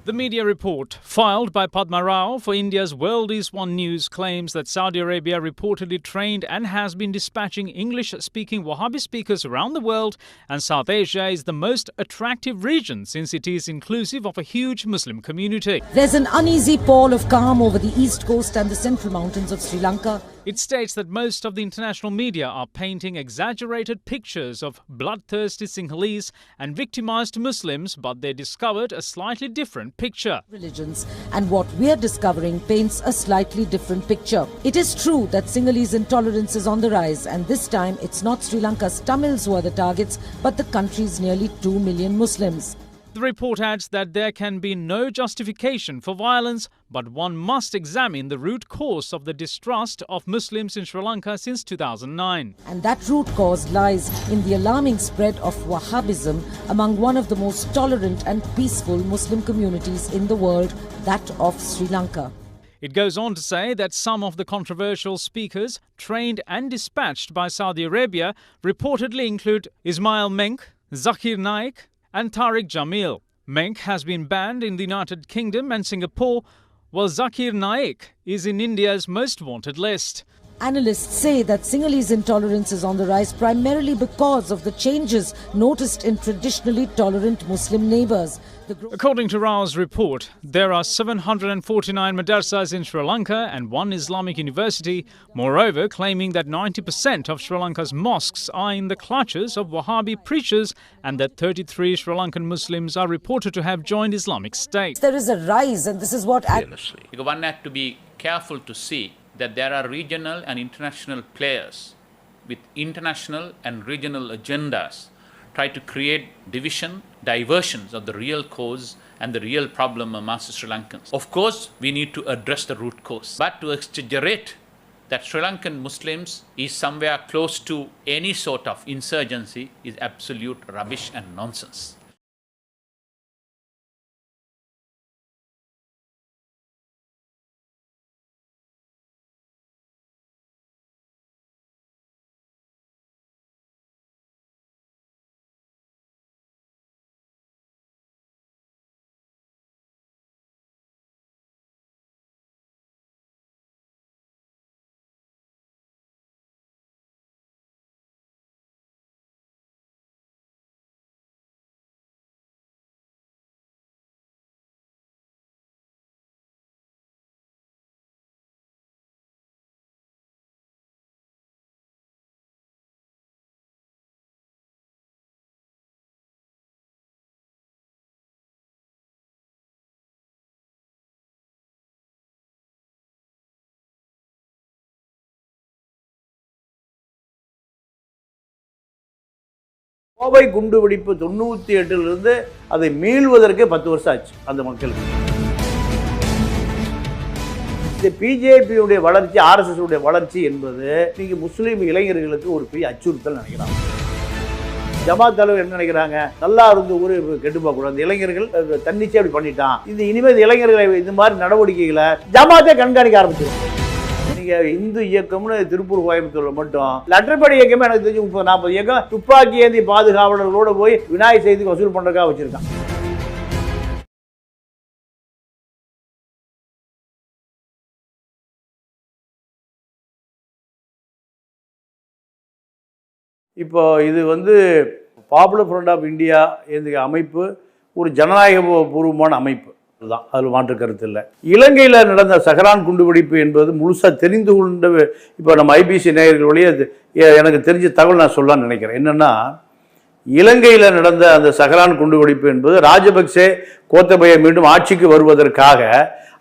The media report filed by Padma Rao for India's World is One News claims that Saudi Arabia reportedly trained and has been dispatching English-speaking Wahhabi speakers around the world, and South Asia is the most attractive region since it is inclusive of a huge Muslim community. There's an uneasy pall of calm over the east coast and the central mountains of Sri Lanka. It states that most of the international media are painting exaggerated pictures of bloodthirsty Sinhalese and victimized Muslims, but they discovered a slightly different picture. Religions, and what we're discovering paints a slightly different picture. It is true that Sinhalese intolerance is on the rise, and this time it's not Sri Lanka's Tamils who are the targets, but the country's nearly 2 million Muslims. The report adds that there can be no justification for violence, but one must examine the root cause of the distrust of Muslims in Sri Lanka since 2009. And that root cause lies in the alarming spread of Wahhabism among one of the most tolerant and peaceful Muslim communities in the world, that of Sri Lanka. It goes on to say that some of the controversial speakers trained and dispatched by Saudi Arabia reportedly include Ismail Menk, Zakir Naik, and Tariq Jamil. Menk has been banned in the United Kingdom and Singapore, while Zakir Naik is in India's most wanted list. Analysts say that Sinhalese intolerance is on the rise primarily because of the changes noticed in traditionally tolerant Muslim neighbours. According to Rao's report, there are 749 madrasas in Sri Lanka and one Islamic university, moreover claiming that 90% of Sri Lanka's mosques are in the clutches of Wahhabi preachers and that 33 Sri Lankan Muslims are reported to have joined Islamic State. There is a rise, and this is what... One had to be careful to see that there are regional and international players with international and regional agendas try to create diversions of the real cause and the real problem amongst Sri Lankans. Of course, we need to address the root cause, but to exaggerate that Sri Lankan Muslims is somewhere close to any sort of insurgency is absolute rubbish and nonsense. Kovai குண்டுவெடிப்பு 98லிருந்து அதை மீள்வதற்கு 10 வருஷம் ஆச்சு அந்த மக்களுக்கு. இந்த பிஜேபியுடைய வளர்ச்சி, RSS உடைய வளர்ச்சி என்பது நீங்க முஸ்லீம் இளைஞர்களுக்கு ஒரு பெரிய அச்சுறுத்தல் நினைக்கிறாங்க. ஜமாத் தலைவர் என்ன நினைக்கிறாங்க, நல்லா இருந்து ஊரு கெட்டு போக கூடாது, இளைஞர்கள் தன்னிச்சை அப்படி பண்ணிட்டான், இது இனிமேல் இளைஞர்களை இந்த மாதிரி நடவடிக்கைகளை ஜமாத்தே கண்காணிக்க ஆரம்பிச்சிருக்கு. நீங்க இந்து இயக்கம்னு திருப்பூர் கோயம்புத்தூர்ல மட்டும் லட்டர்படி இயக்கமே எனக்கு தெரிஞ்சு 30-40 இயக்கம் துப்பாக்கி ஏந்தி பாதுகாவலர்களோட போய் விநாயகர் சதுர்த்திக்கு வசூல் பண்றதுக்காக வச்சிருக்கான். இப்போ இது பாப்புலர் ஃப்ரண்ட் ஆஃப் இந்தியா என்ற அமைப்பு ஒரு ஜனநாயக பூர்வமான அமைப்பு தான், அதில் மாற்று கருத்து இல்லை. இலங்கையில் நடந்த சஹரான் குண்டுவெடிப்பு என்பது முழுசாக தெரிந்து கொண்ட இப்போ நம்ம ஐபிசி நேயர்கள் வழியாக எனக்கு தெரிஞ்ச தகவல் நான் சொல்லலாம்னு நினைக்கிறேன். என்னென்னா, இலங்கையில் நடந்த அந்த சஹரான் குண்டுவெடிப்பு என்பது ராஜபக்சே கோத்தபய மீண்டும் ஆட்சிக்கு வருவதற்காக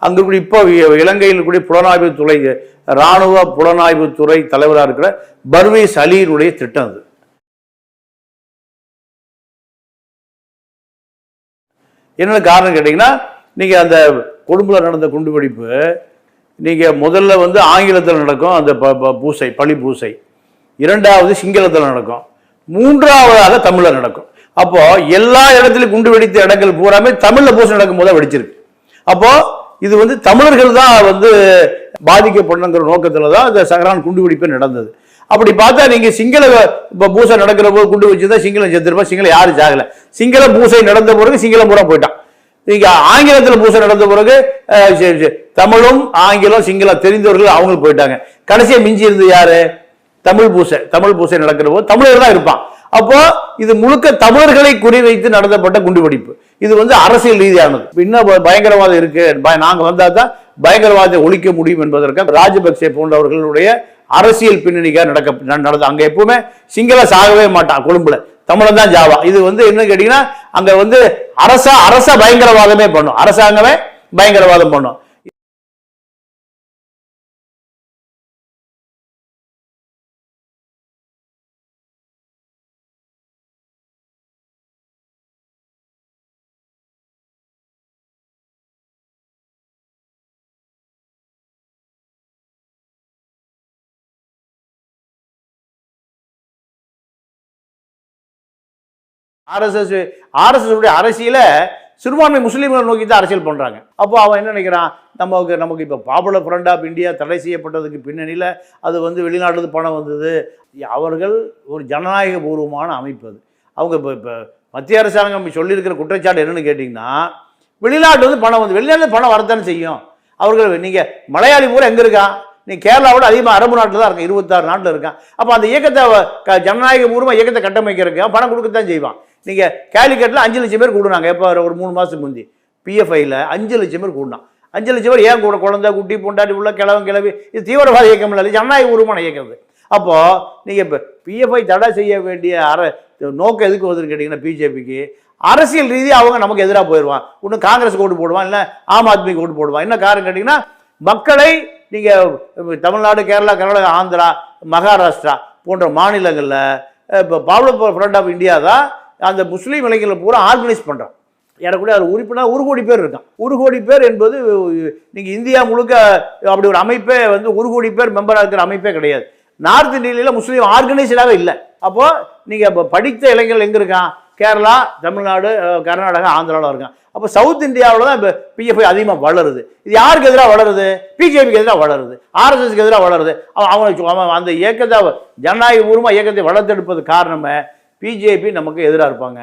அங்கே கூட இப்போ இலங்கையில் கூட புலனாய்வுத்துறை இராணுவ புலனாய்வுத்துறை தலைவராக இருக்கிற பர்வேஸ் அலியினுடைய திட்டம் அது. என்ன காரணம் கேட்டிங்கன்னா, நீங்கள் அந்த கொழும்பில் நடந்த குண்டுவெடிப்பு நீங்கள் முதல்ல ஆங்கிலத்தில் நடக்கும் அந்த பூசை, பழி பூசை, இரண்டாவது சிங்களத்தில் நடக்கும், மூன்றாவதாக தமிழில் நடக்கும். அப்போ எல்லா இடத்துலையும் குண்டு வெடித்த இடங்கள் பூராமே தமிழில் பூசை நடக்கும் போது வெடிச்சிருக்கு. அப்போ இது தமிழர்கள் தான் பாதிக்கப்படணுங்கிற நோக்கத்தில் தான் இந்த சஹரான் குண்டுவெடிப்பு நடந்தது. அப்படி பார்த்தா நீங்க சிங்கள பூசை நடக்கிற போது குண்டு வச்சுதான் சிங்களம் செத்துருப்பா. சிங்களம் யாரும் சாகல. சிங்கள பூசை நடந்த பிறகு சிங்களம் பூரா போயிட்டான். நீங்க ஆங்கிலத்தில் பூசை நடந்த பிறகு தமிழும் ஆங்கிலம் சிங்களம் தெரிந்தவர்கள் அவங்களுக்கு போயிட்டாங்க. கடைசியா மிஞ்சி இருந்து யாரு? தமிழ் பூசை நடக்கிற போது தமிழர் தான் இருப்பான். அப்போ இது முழுக்க தமிழர்களை குறிவைத்து நடத்தப்பட்ட குண்டுவெடிப்பு. இது அரசியல் ரீதியானது. இன்னும் பயங்கரவாதம் இருக்கு, நாங்க வந்தா தான் பயங்கரவாதத்தை ஒழிக்க முடியும் என்பதற்காக ராஜபக்சே போன்றவர்களுடைய அரசியல் பின்னணிக்காக நடந்தது. அங்க எப்பவுமே சிங்கள சாகவே மாட்டான். கொழும்புல தமிழன் தான் ஜாவா. இது என்ன கேட்டீங்கன்னா அங்க அரச பயங்கரவாதமே பண்ணும். அரசாங்கமே பயங்கரவாதம் பண்ணும். ஆர்எஸ்எஸ் உடைய அரசியல சிறுபான்மை முஸ்லீம்களை நோக்கி தான் அரசியல் பண்றாங்க. அப்போ அவன் என்ன நினைக்கிறான், நமக்கு இப்போ பாப்புலர் ஃப்ரண்ட் ஆஃப் இந்தியா தடை செய்யப்பட்டதுக்கு பின்னணியில் அது வெளிநாட்டு பணம் வந்தது. அவர்கள் ஒரு ஜனநாயக பூர்வமான அமைப்பு. அது அவங்க இப்போ மத்திய அரசாங்கம் சொல்லியிருக்கிற குற்றச்சாட்டு என்னன்னு கேட்டிங்கன்னா, வெளிநாட்டு பணம் வந்து வெளிநாட்டு பணம் வரத்தானே செய்யும். அவர்கள் நீங்கள் மலையாளி பூரா எங்கே இருக்கான்? நீ கேரளாவோட அதிகமாக அரபு நாட்டில் தான் இருக்கான், 26 நாட்டில் இருக்கான். அப்போ அந்த இயக்கத்தை ஜனநாயக பூர்வமாக இயக்கத்தை கட்டமைக்கிறதுக்கு பணம் கொடுக்கத்தான் செய்வான். நீங்கள் கேலிக்கட்டில் 5 லட்சம் பேர் கூடுனாங்க. எப்போ ஒரு 3 மாதத்துக்கு முந்தி பிஎஃப்ஐயில் 5 லட்சம் பேர் கூடனான். 5 லட்சம் பேர் ஏன் கூட? குழந்தை குட்டி பொண்டாட்டி உள்ள கிளவி இது தீவிரவாத இயக்கம் இல்லை, ஜனநாயக பூர்வமான இயக்கம். அப்போது நீங்கள் இப்போ பிஎஃப்ஐ தடை செய்ய வேண்டிய நோக்கம் எதுக்கு வருதுன்னு கேட்டிங்கன்னா, பிஜேபிக்கு அரசியல் ரீதியாக அவங்க நமக்கு எதிராக போயிடுவான். இன்னும் காங்கிரஸ் ஓட்டு போடுவான், இல்லை ஆம் ஆத்மிக்கு ஓட்டு போடுவான். என்ன காரணம் கேட்டிங்கன்னா, மக்களை நீங்கள் தமிழ்நாடு, கேரளா, கர்நாடகா, ஆந்திரா, மகாராஷ்டிரா போன்ற மாநிலங்களில் இப்போ பாப்புலர் ஃப்ரண்ட் ஆஃப் இந்தியா தான் அந்த முஸ்லீம் இளைஞர்களை பூரா ஆர்கனைஸ் பண்ணுறான். ஏறக்கூடிய அது உறுப்பினர் 1 கோடி பேர் இருக்கான். 1 கோடி பேர் என்பது நீங்கள் இந்தியா முழுக்க அப்படி ஒரு அமைப்பே 1 கோடி பேர் மெம்பராக இருக்கிற அமைப்பே கிடையாது. நார்த் இந்தியாவில் முஸ்லீம் ஆர்கனைஸ்டாகவே இல்லை. அப்போது நீங்கள் இப்போ படித்த இளைஞர்கள் எங்கே இருக்கான்? கேரளா, தமிழ்நாடு, கர்நாடகா, ஆந்திராவில் இருக்கான். அப்போ சவுத் இந்தியாவில் தான் இப்போ பிஎஃப்ஐ அதிகமாக வளருது. இது யாருக்கு எதிராக வளருது? பிஜேபிக்கு எதிராக வளருது, ஆர்எஸ்எஸ்க்கு எதிராக வளருது. அவன் அந்த இயக்கத்தை ஜனநாயக பூர்வமாக இயக்கத்தை வளர்த்தெடுப்பது காரணமே பிஜேபி நமக்கு எதிராக இருப்பாங்க.